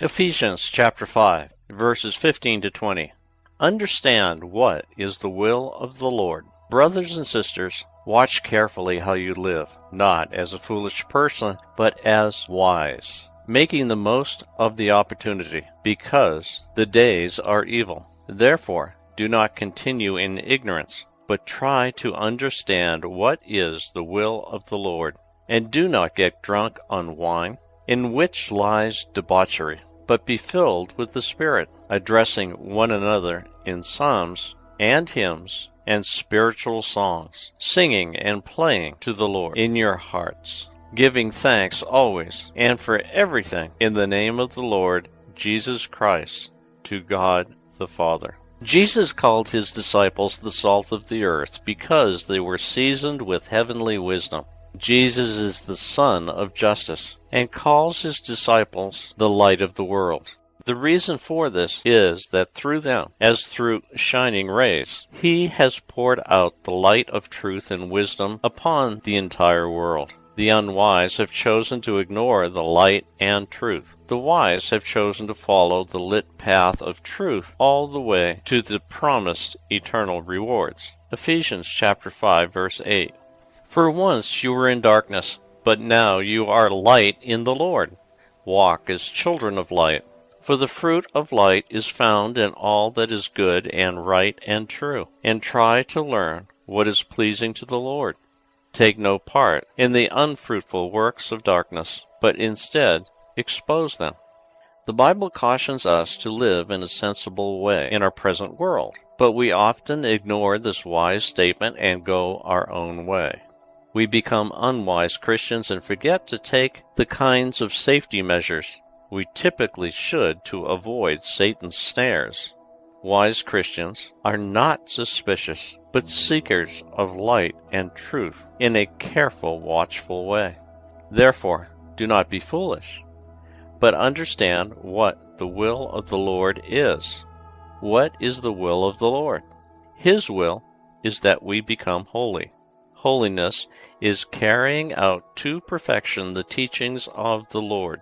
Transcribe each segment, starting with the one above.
Ephesians chapter 5, verses 15 to 20. Understand what is the will of the Lord. Brothers and sisters, watch carefully how you live, not as a foolish person, but as wise, making the most of the opportunity, because the days are evil. Therefore, do not continue in ignorance, but try to understand what is the will of the Lord. And do not get drunk on wine, in which lies debauchery, but be filled with the Spirit, addressing one another in psalms and hymns and spiritual songs, singing and playing to the Lord in your hearts, giving thanks always and for everything in the name of the Lord Jesus Christ to God the Father. Jesus called his disciples the salt of the earth because they were seasoned with heavenly wisdom. Jesus is the Son of justice and calls his disciples the light of the world. The reason for this is that through them, as through shining rays, he has poured out the light of truth and wisdom upon the entire world. The unwise have chosen to ignore the light and truth. The wise have chosen to follow the lit path of truth all the way to the promised eternal rewards. Ephesians chapter 5, verse 8. For once you were in darkness, but now you are light in the Lord. Walk as children of light, for the fruit of light is found in all that is good and right and true, and try to learn what is pleasing to the Lord. Take no part in the unfruitful works of darkness, but instead expose them. The Bible cautions us to live in a sensible way in our present world, but we often ignore this wise statement and go our own way. We become unwise Christians and forget to take the kinds of safety measures we typically should to avoid Satan's snares. Wise Christians are not suspicious, but seekers of light and truth in a careful, watchful way. Therefore, do not be foolish, but understand what the will of the Lord is. What is the will of the Lord? His will is that we become holy. Holiness is carrying out to perfection the teachings of the Lord.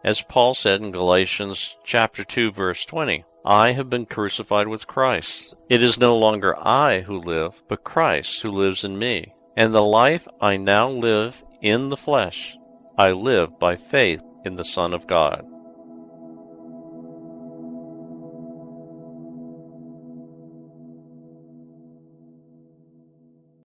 As Paul said in Galatians chapter 2, verse 20, I have been crucified with Christ. It is no longer I who live, but Christ who lives in me. And the life I now live in the flesh, I live by faith in the Son of God,